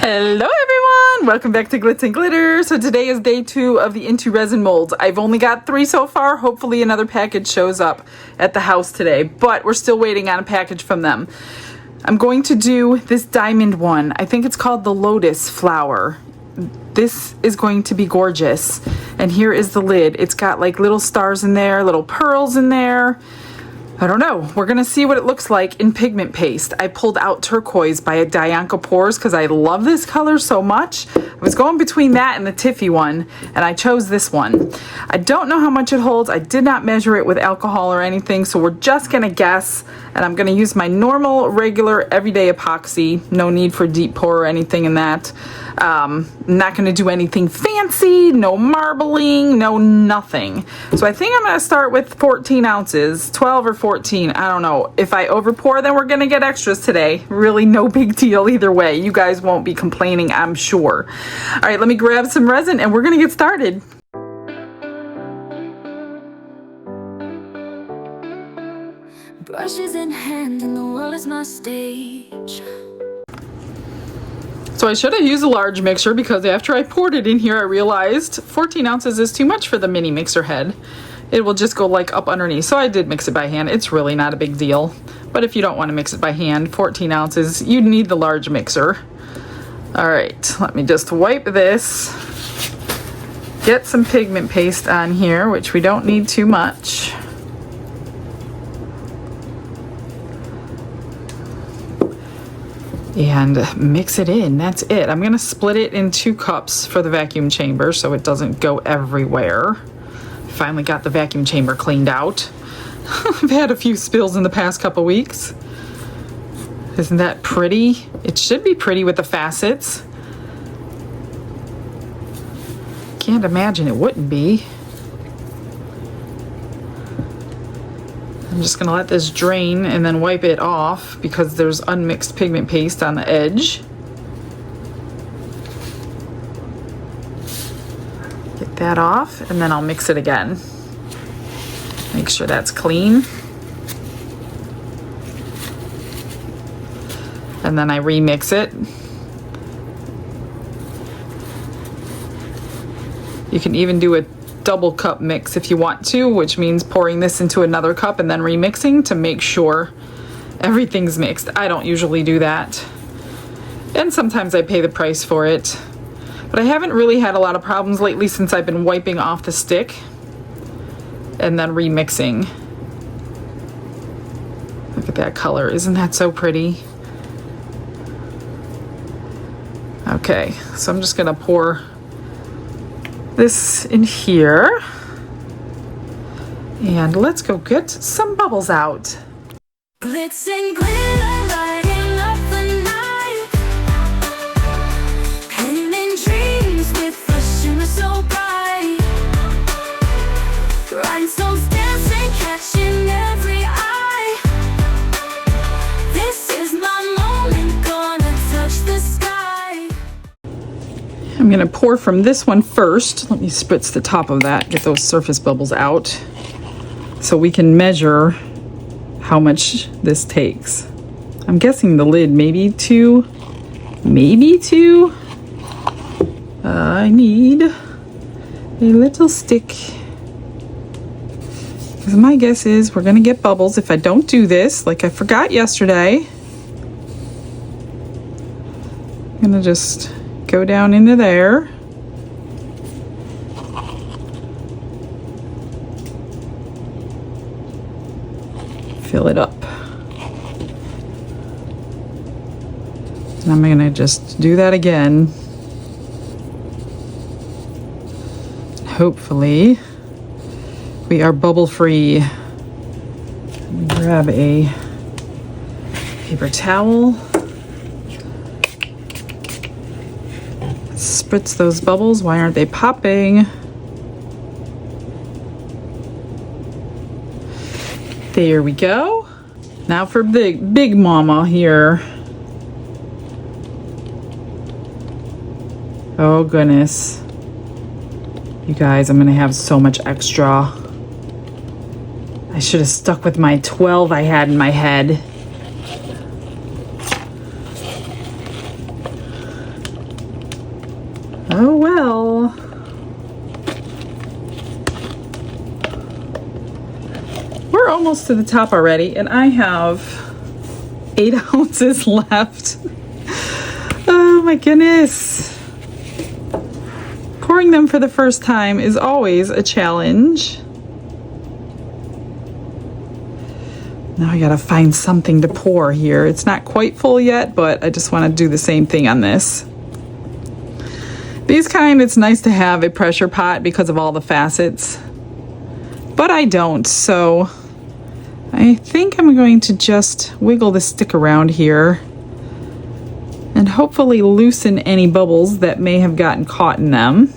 Hello everyone! Welcome back to Glitz and Glitter. So today is day 2 of the Into Resin Molds. I've only got 3 so far. Hopefully another package shows up at the house today, but we're still waiting on a package from them. I'm going to do this diamond one. I think it's called the Lotus flower. This is going to be gorgeous. And here is the lid. It's got like little stars in there, little pearls in there. I don't know. We're going to see what it looks like in pigment paste. I pulled out turquoise by Dianca Pores because I love this color so much. I was going between that and the Tiffy one, and I chose this one. I don't know how much it holds. I did not measure it with alcohol or anything, so we're just going to guess. And I'm going to use my normal, regular, everyday epoxy. No need for deep pour or anything in that. I'm not going to do anything fancy, no marbling, no nothing. So I think I'm going to start with 14 ounces, 12 or 14. I don't know. If I over pour, then we're going to get extras today. Really no big deal either way. You guys won't be complaining, I'm sure. All right, let me grab some resin and we're going to get started. Brushes in hand and the world is my stage. So I should have used a large mixer because after I poured it in here, I realized 14 ounces is too much for the mini mixer head. It will just go like up underneath. So I did mix it by hand. It's really not a big deal. But if you don't want to mix it by hand, 14 ounces, you need the large mixer. All right, let me just wipe this. Get some pigment paste on here, which we don't need too much. And mix it in. That's it. I'm going to split it in 2 cups for the vacuum chamber so it doesn't go everywhere. Finally got the vacuum chamber cleaned out. I've had a few spills in the past couple weeks. Isn't that pretty? It should be pretty with the facets. Can't imagine it wouldn't be. I'm just gonna let this drain and then wipe it off because there's unmixed pigment paste on the edge. Get that off and then I'll mix it again. Make sure that's clean. And then I remix it. You can even do a double cup mix if you want to, which means pouring this into another cup and then remixing to make sure everything's mixed. I don't usually do that. And sometimes I pay the price for it. But I haven't really had a lot of problems lately since I've been wiping off the stick and then remixing. Look at that color. Isn't that so pretty? Okay, so I'm just gonna pour this in here and let's go get some bubbles out. Glitz and glitter lighting up the night, painting dreams with a shimmer so bright, rhinestones dancing, catching every eye. This is my moment, gonna touch the sky. I'm gonna pour from this one first. Let me spritz the top of that, get those surface bubbles out so we can measure how much this takes. I'm guessing the lid, maybe 2, maybe 2. I need a little stick. Because my guess is we're gonna get bubbles if I don't do this, like I forgot yesterday. I'm gonna just go down into there. Fill it up. And I'm gonna just do that again. Hopefully we are bubble free. Let me grab a paper towel. Spritz those bubbles. Why aren't they popping? There we go. Now for big mama here. Oh goodness. You guys, I'm gonna have so much extra. I should have stuck with my 12 I had in my head. Oh well. We're almost to the top already, and I have 8 ounces left. Oh my goodness. Pouring them for the first time is always a challenge. Now I gotta find something to pour here. It's not quite full yet, but I just want to do the same thing on this. These kind, it's nice to have a pressure pot because of all the facets, but I don't, so I think I'm going to just wiggle the stick around here and hopefully loosen any bubbles that may have gotten caught in them.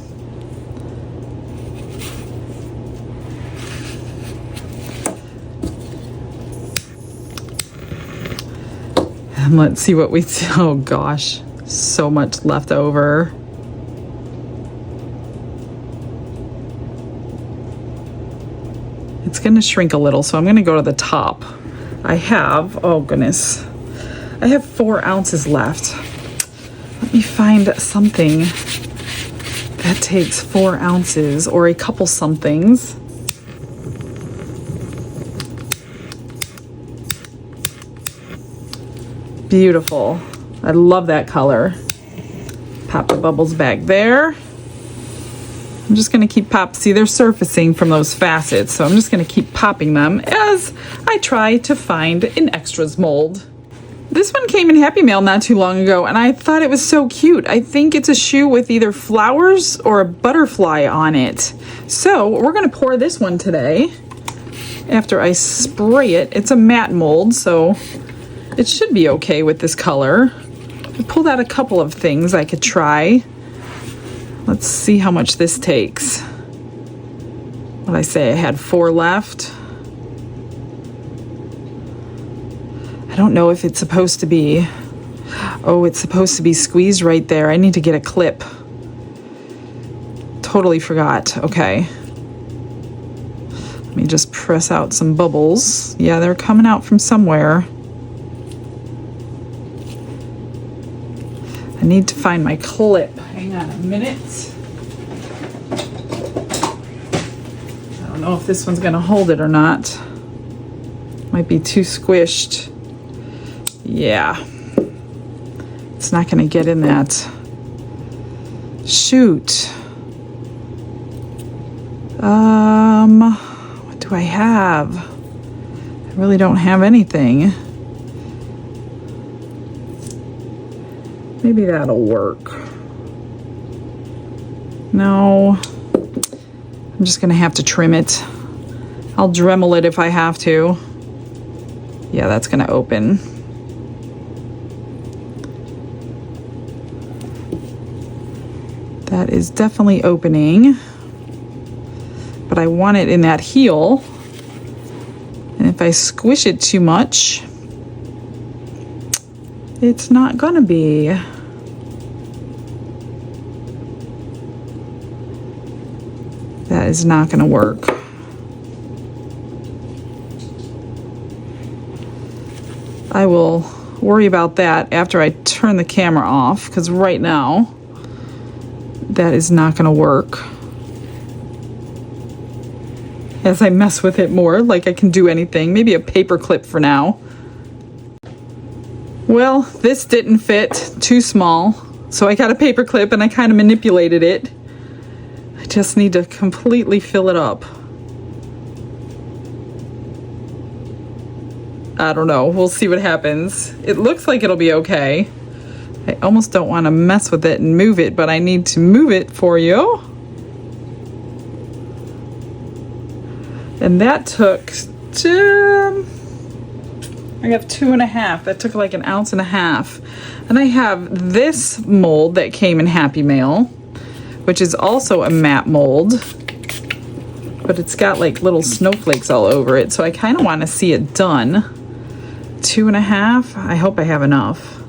And let's see what we, oh gosh, so much left over. It's going to shrink a little, so I'm going to go to the top. I have, oh goodness, I have 4 ounces left. Let me find something that takes 4 ounces or a couple somethings. Beautiful. I love that color. Pop the bubbles back there. I'm just going to keep see, they're surfacing from those facets, so I'm just going to keep popping them as I try to find an extras mold. This one came in Happy Mail not too long ago, and I thought it was so cute. I think it's a shoe with either flowers or a butterfly on it. So we're going to pour this one today after I spray it. It's a matte mold, so it should be okay with this color. I pulled out a couple of things I could try. Let's see how much this takes. What I say, I had 4 left. I don't know if it's supposed to be, oh, it's supposed to be squeezed right there. I need to get a clip. Totally forgot. Okay. Let me just press out some bubbles. Yeah, they're coming out from somewhere. I need to find my clip. Hang on a minute. I don't know if this one's gonna hold it or not. Might be too squished. Yeah. It's not gonna get in that. Shoot. What do I have? I really don't have anything. Maybe that'll work. No, I'm just gonna have to trim it. I'll Dremel it if I have to. Yeah, that's gonna open. That is definitely opening, but I want it in that heel. And if I squish it too much, it's not gonna be. That is not gonna work. I will worry about that after I turn the camera off, because right now that is not gonna work. As I mess with it more, like I can do anything, maybe a paper clip for now. Well, this didn't fit, too small, so I got a paper clip and I kind of manipulated it. I just need to completely fill it up. I don't know, we'll see what happens. It looks like it'll be okay. I almost don't want to mess with it and move it, but I need to move it for you. And that took, I have 2.5. That took like 1.5 ounces. And I have this mold that came in Happy Mail, which is also a matte mold, but it's got like little snowflakes all over it. So I kind of want to see it done. 2.5. I hope I have enough.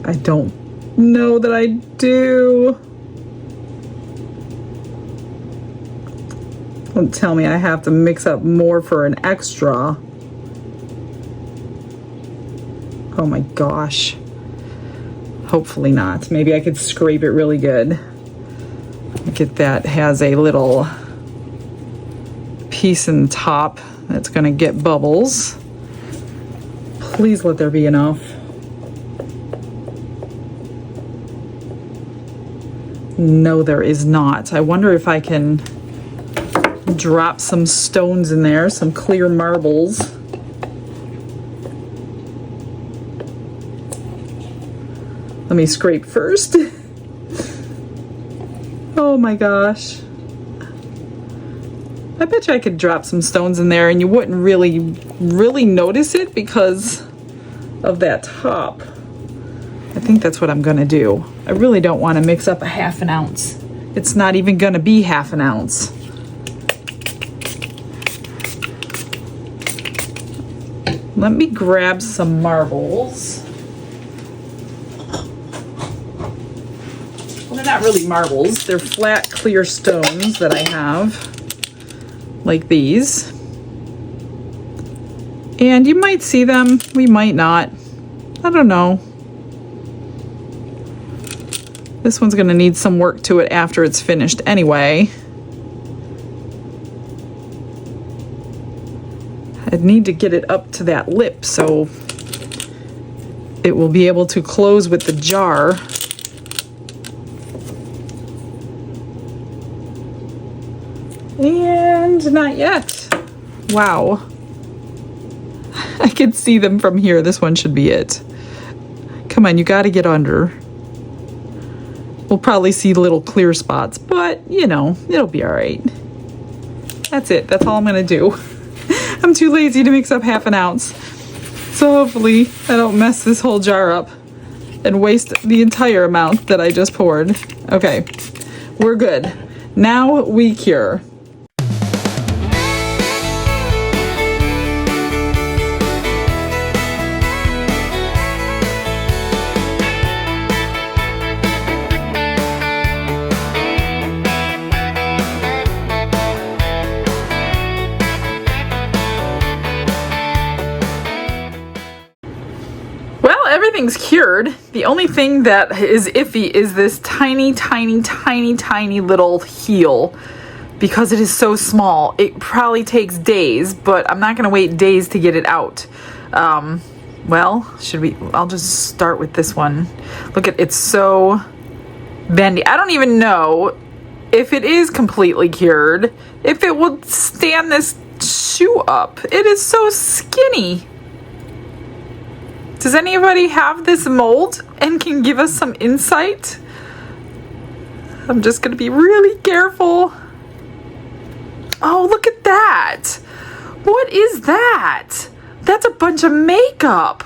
I don't know that I do. Don't tell me I have to mix up more for an extra. Oh my gosh. Hopefully not. Maybe I could scrape it really good. Get that has a little piece in the top that's gonna get bubbles. Please let there be enough. No, there is not. I wonder if I can drop some stones in there, some clear marbles. Let me scrape first. Oh my gosh. I bet you I could drop some stones in there and you wouldn't really notice it because of that top. I think that's what I'm gonna do. I really don't want to mix up a 1/2 ounce. It's not even gonna be 1/2 ounce. Let me grab some marbles. Well, they're not really marbles. They're flat, clear stones that I have, like these. And you might see them, we might not. I don't know. This one's gonna need some work to it after it's finished anyway. I'd need to get it up to that lip so it will be able to close with the jar. And not yet. Wow. I can see them from here. This one should be it. Come on, you gotta get under. We'll probably see little clear spots, but you know, it'll be all right. That's it. That's all I'm gonna do. I'm too lazy to mix up 1/2 ounce. So hopefully I don't mess this whole jar up and waste the entire amount that I just poured. Okay, we're good. Now we cure. Everything's cured. The only thing that is iffy is this tiny little heel, because it is so small. It probably takes days, but I'm not gonna wait days to get it out. Well, I'll just start with this one. Look at, it's so bendy. I don't even know if it is completely cured, if it will stand this shoe up. It is so skinny. Does anybody have this mold and can give us some insight? I'm just gonna be really careful. Oh, look at that. What is that? That's a bunch of makeup.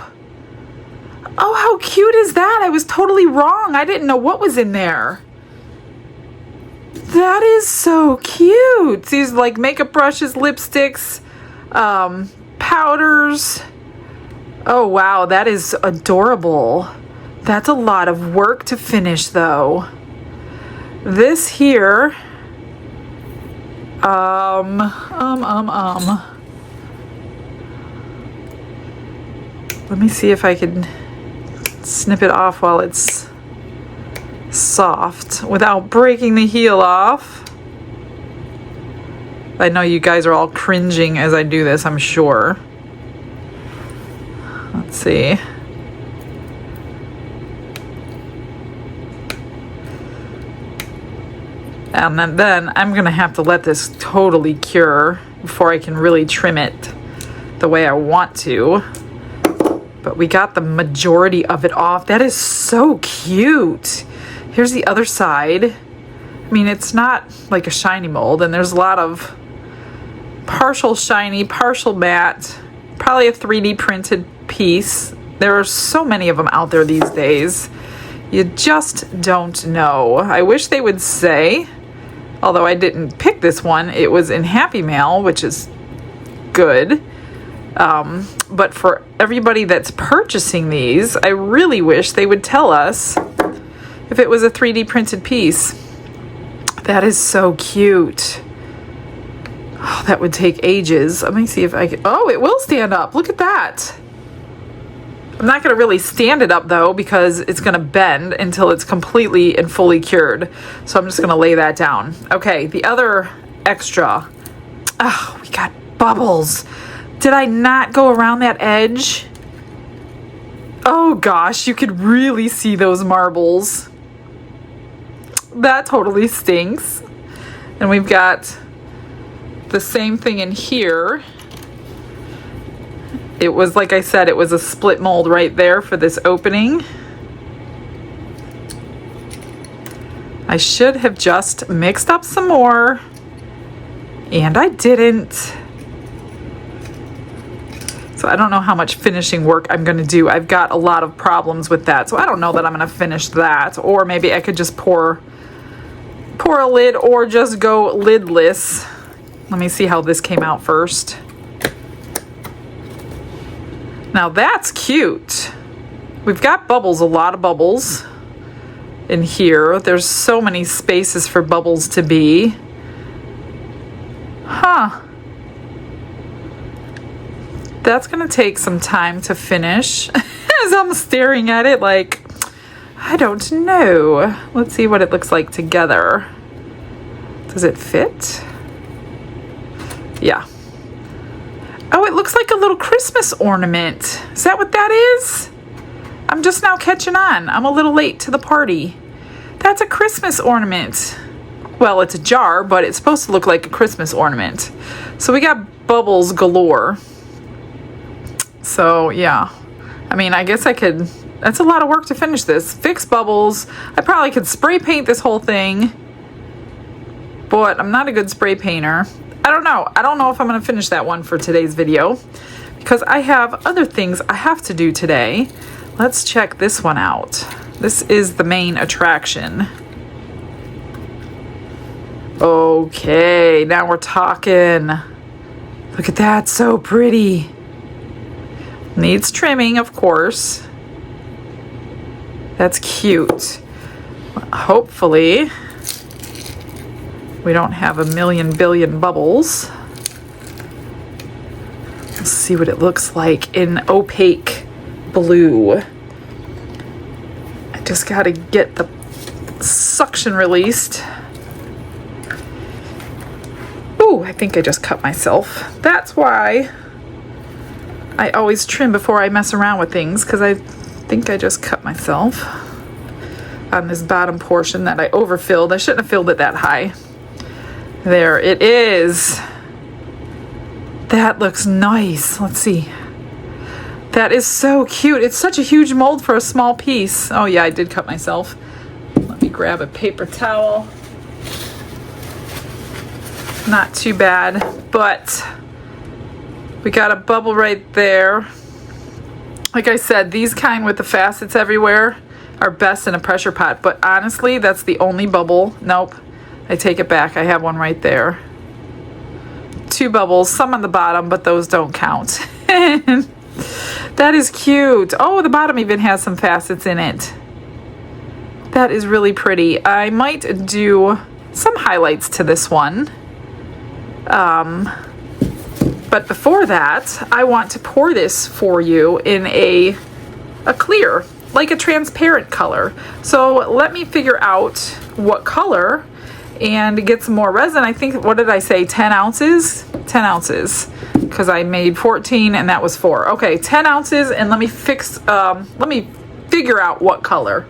Oh, how cute is that? I was totally wrong. I didn't know what was in there. That is so cute. These like makeup brushes, lipsticks, powders. Oh wow, that is adorable. That's a lot of work to finish though. This here, let me see if I can snip it off while it's soft without breaking the heel off. I know you guys are all cringing as I do this, I'm sure. Let's see. And then I'm gonna have to let this totally cure before I can really trim it the way I want to. But we got the majority of it off. That is so cute. Here's the other side. I mean, it's not like a shiny mold, and there's a lot of partial shiny, partial matte, probably a 3D printed piece. There are so many of them out there these days. You just don't know. I wish they would say, although I didn't pick this one, it was in Happy Mail, which is good. But for everybody that's purchasing these, I really wish they would tell us if it was a 3D printed piece. That is so cute. Oh, that would take ages. Let me see if I can. Oh, it will stand up. Look at that. I'm not going to really stand it up though, because it's going to bend until it's completely and fully cured. So I'm just going to lay that down. Okay, the other extra. Oh, we got bubbles. Did I not go around that edge? Oh gosh, you could really see those marbles. That totally stinks. And we've got the same thing in here. It was, like I said, it was a split mold right there for this opening. I should have just mixed up some more, and I didn't. So I don't know how much finishing work I'm going to do. I've got a lot of problems with that, so I don't know that I'm going to finish that. Or maybe I could just pour a lid or just go lidless. Let me see how this came out first. Now that's cute. We've got bubbles, a lot of bubbles in here. There's so many spaces for bubbles to be. Huh. That's gonna take some time to finish. As I'm staring at it like, I don't know. Let's see what it looks like together. Does it fit? Yeah. Oh, it looks like a little Christmas ornament. Is that what that is? I'm just now catching on. I'm a little late to the party. That's a Christmas ornament. Well, it's a jar, but it's supposed to look like a Christmas ornament. So we got bubbles galore. So, yeah. I mean, I guess I could... That's a lot of work to finish this. Fix bubbles. I probably could spray paint this whole thing. But I'm not a good spray painter. I don't know. I don't know if I'm going to finish that one for today's video, because I have other things I have to do today. Let's check this one out. This is the main attraction. Okay, now we're talking. Look at that, so pretty. Needs trimming, of course. That's cute. Hopefully we don't have a million billion bubbles. Let's see what it looks like in opaque blue. I just gotta get the suction released. Ooh, I think I just cut myself. That's why I always trim before I mess around with things, because I think I just cut myself on this bottom portion that I overfilled. I shouldn't have filled it that high. There it is. That looks nice. Let's see. That is so cute. It's such a huge mold for a small piece. Oh yeah, I did cut myself. Let me grab a paper towel. Not too bad, but we got a bubble right there. Like I said, these kind with the facets everywhere are best in a pressure pot, but honestly, that's the only bubble. Nope. I take it back. I have one right there. 2 bubbles, some on the bottom, but those don't count. That is cute. Oh, the bottom even has some facets in it. That is really pretty. I might do some highlights to this one. But before that, I want to pour this for you in a clear, like a transparent color. So let me figure out what color and get some more resin. I think, what did I say, 10 ounces? 10 ounces, because I made 14 and that was 4. Okay, 10 ounces, and let me figure out what color.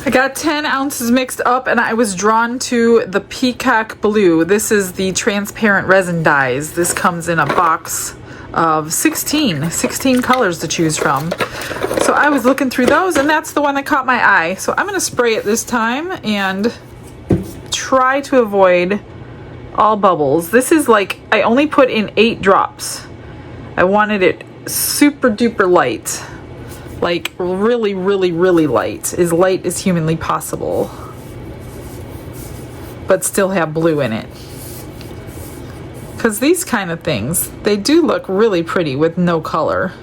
I got 10 ounces mixed up, and I was drawn to the peacock blue. This is the transparent resin dyes. This comes in a box of 16 colors to choose from. So I was looking through those, and that's the one that caught my eye. So I'm going to spray it this time and try to avoid all bubbles. This is like, I only put in 8 drops. I wanted it super duper light. Like really, really, really light. As light as humanly possible. But still have blue in it. Because these kind of things, they do look really pretty with no color.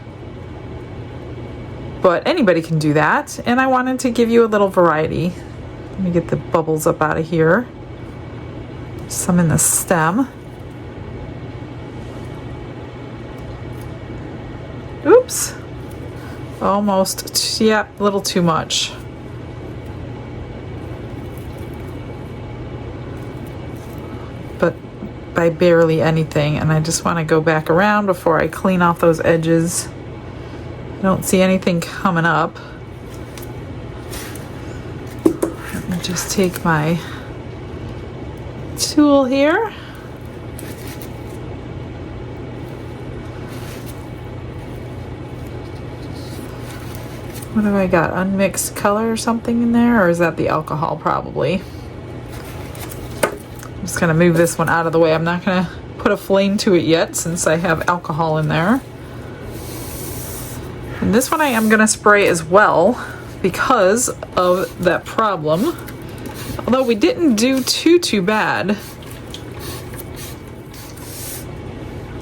But anybody can do that. And I wanted to give you a little variety. Let me get the bubbles up out of here. Some in the stem. Oops. almost, yeah, a little too much. But by barely anything, and I just want to go back around before I clean off those edges. I don't see anything coming up. Let me just take my tool here. What do I got? Unmixed color or something in there? Or is that the alcohol? Probably. I'm just going to move this one out of the way. I'm not going to put a flame to it yet since I have alcohol in there. And this one I am going to spray as well because of that problem. Although we didn't do too bad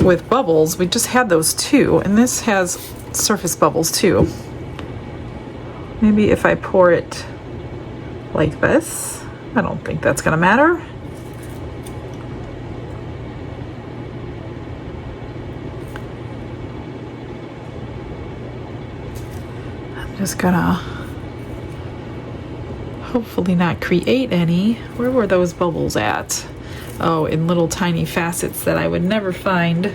with bubbles. We just had those two. And this has surface bubbles too. Maybe if I pour it like this, I don't think that's gonna matter. I'm just gonna hopefully not create any. Where were those bubbles at? Oh, in little tiny facets that I would never find.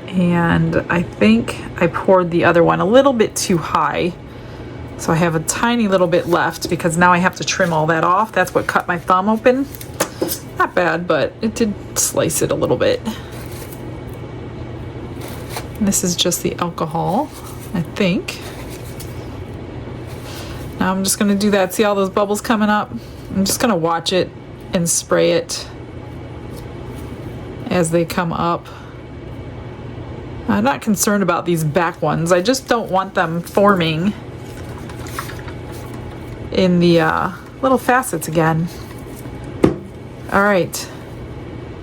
And I think I poured the other one a little bit too high. So I have a tiny little bit left because now I have to trim all that off. That's what cut my thumb open. Not bad, but it did slice it a little bit. And this is just the alcohol, I think. Now I'm just gonna do that. See all those bubbles coming up? I'm just gonna watch it and spray it as they come up. I'm not concerned about these back ones. I just don't want them forming in the little facets again. All right,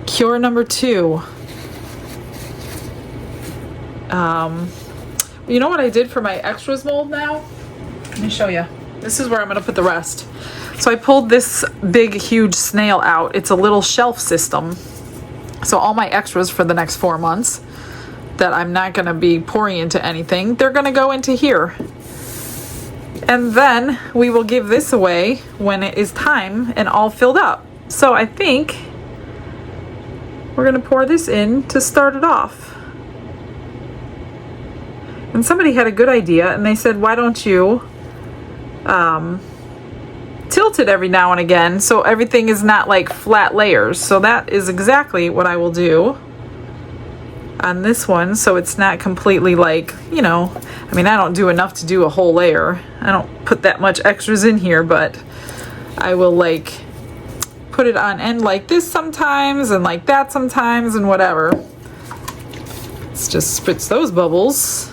cure number 2. You know what I did for my extras mold now? Let me show you. This is where I'm gonna put the rest. So I pulled this big, huge snail out. It's a little shelf system. So all my extras for the next 4 months that I'm not gonna be pouring into anything, they're gonna go into here. And then we will give this away when it is time and all filled up. So I think we're gonna pour this in to start it off. And somebody had a good idea and they said, why don't you tilt it every now and again so everything is not like flat layers. So that is exactly what I will do on this one, so it's not completely like, you know, I mean, I don't do enough to do a whole layer. I don't put that much extras in here, but I will like put it on end like this sometimes and like that sometimes and whatever. Let's just spritz those bubbles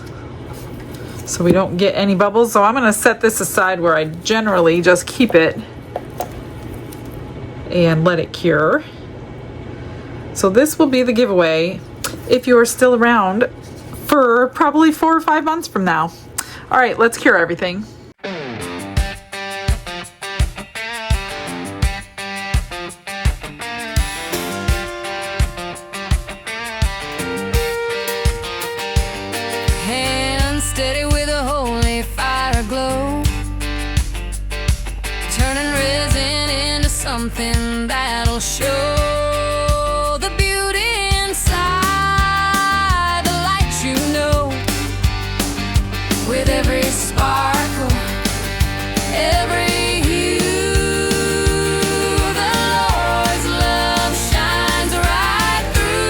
so we don't get any bubbles. So I'm gonna set this aside where I generally just keep it and let it cure. So this will be the giveaway if you are still around for probably 4 or 5 months from now. All right, let's cure everything. Hands steady with a holy fire glow, turning resin into something that'll show the beauty inside, the light you know. With every sparkle, every hue, the Lord's love shines right through.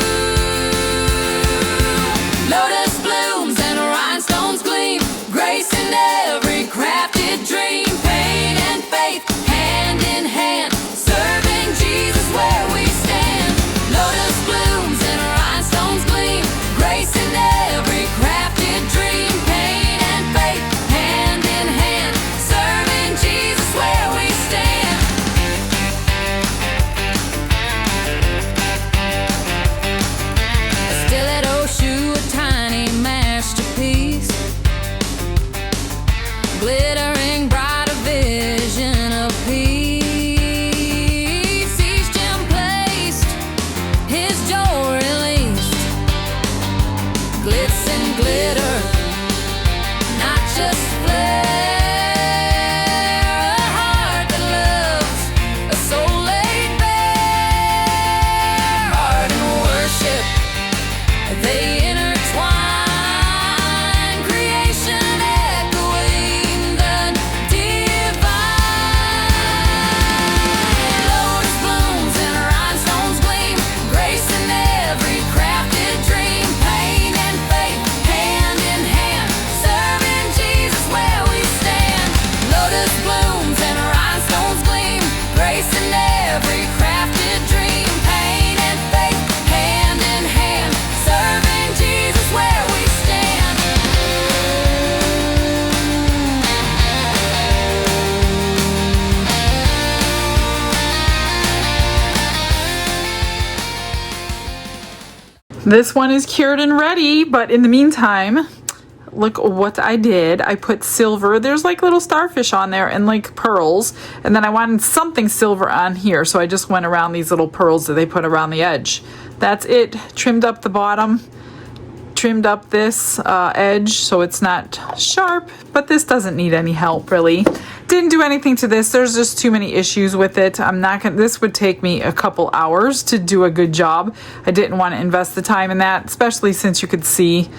Lotus blooms and rhinestones gleam, grace in every crafted dream. Pain and faith, hand in hand, serving Jesus. This one is cured and ready, but in the meantime, look what I did. I put silver. There's like little starfish on there and like pearls. And then I wanted something silver on here, so I just went around these little pearls that they put around the edge. That's it. Trimmed up the bottom. Trimmed up this edge so it's not sharp, but this doesn't need any help really. Didn't do anything to this. There's just too many issues with it. I'm not gonna, this would take me a couple hours to do a good job. I didn't want to invest the time in that, especially since you could see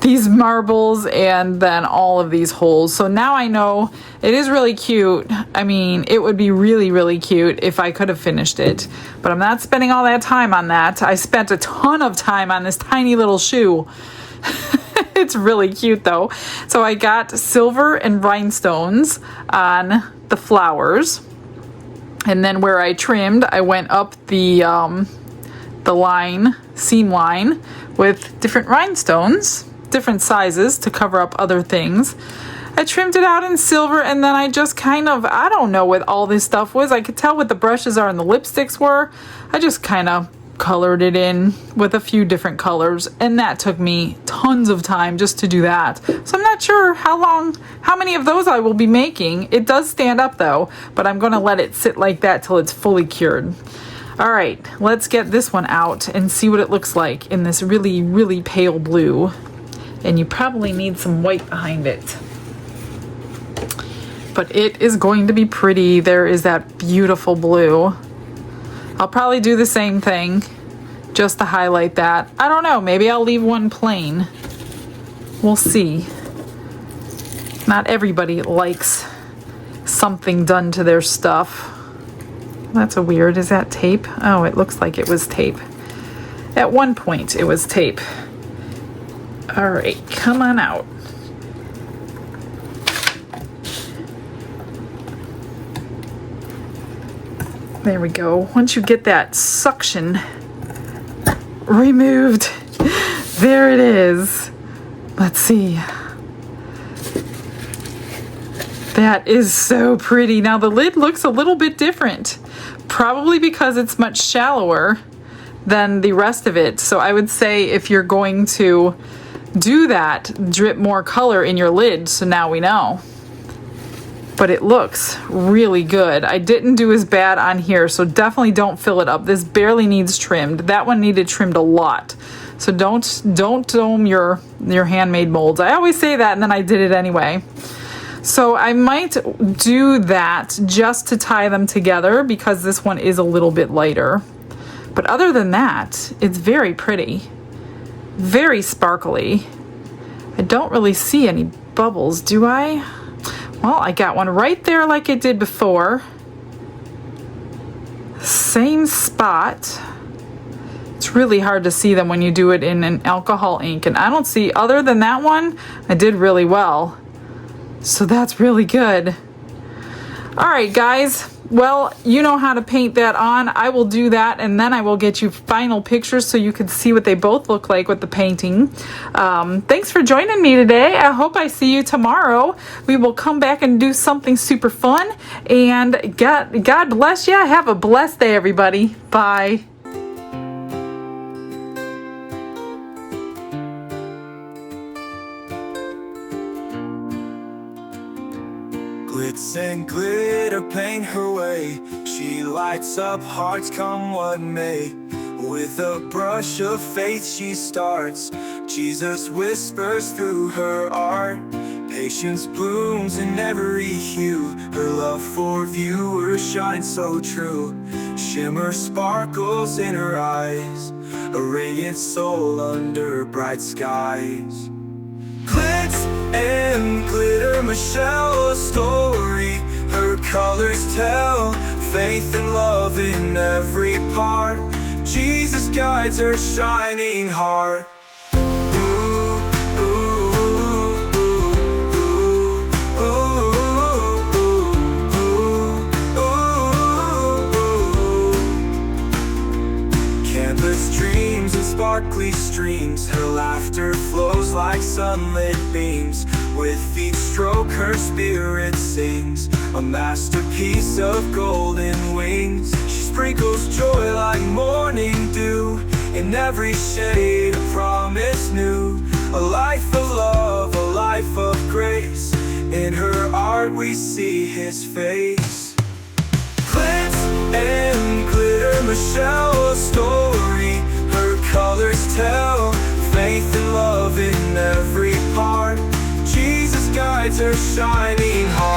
these marbles and then all of these holes. So now I know it is really cute. I mean, it would be really, really cute if I could have finished it, but I'm not spending all that time on that. I spent a ton of time on this tiny little shoe. It's really cute though. So I got silver and rhinestones on the flowers, and then where I trimmed, I went up the line, seam line, with different rhinestones, different sizes to cover up other things. I trimmed it out in silver, and then I just kind of, I don't know what all this stuff was. I could tell what the brushes are and the lipsticks were. I just kind of colored it in with a few different colors, and that took me tons of time just to do that. So I'm not sure how many of those I will be making. It does stand up though, but I'm going to let it sit like that till it's fully cured. All right, let's get this one out and see what it looks like in this really, really pale blue. And you probably need some white behind it. But it is going to be pretty. There is that beautiful blue. I'll probably do the same thing just to highlight that. I don't know, maybe I'll leave one plain. We'll see. Not everybody likes something done to their stuff. That's a weird, is that tape? Oh, it looks like it was tape. At one point it was tape. All right, come on out. There we go. Once you get that suction removed, there it is. Let's see. That is so pretty. Now the lid looks a little bit different, probably because it's much shallower than the rest of it. So I would say if you're going to do that, drip more color in your lid, so now we know. But it looks really good. I didn't do as bad on here, so definitely don't fill it up. This barely needs trimmed. That one needed trimmed a lot. So don't dome your handmade molds. I always say that, and then I did it anyway. So I might do that just to tie them together because this one is a little bit lighter. But other than that, it's very pretty. Very sparkly. I don't really see any bubbles, do I? Well, I got one right there like I did before. Same spot. It's really hard to see them when you do it in an alcohol ink, and I don't see, other than that one, I did really well. So that's really good. All right, guys. Well, you know how to paint that on. I will do that, and then I will get you final pictures so you can see what they both look like with the painting. Thanks for joining me today. I hope I see you tomorrow. We will come back and do something super fun. And God bless you. Have a blessed day, everybody. Bye. Glitz and glitter paint her way. She lights up hearts come what may. With a brush of faith she starts. Jesus whispers through her art. Patience blooms in every hue. Her love for viewers shines so true. Shimmer sparkles in her eyes. A radiant soul under bright skies. Glitz and glitter, Michelle, a story. Her colors tell faith and love in every part. Jesus guides her shining heart. Canvas dreams and sparkly streams. Her laughter flows like sunlit beams. With each stroke her spirit sings, a masterpiece of golden wings. She sprinkles joy like morning dew in every shade, a promise new. A life of love, a life of grace. In her art we see his face. Glitz and glitter, Michelle's story. Her colors tell faith and love in every part. Jesus guides her shining heart.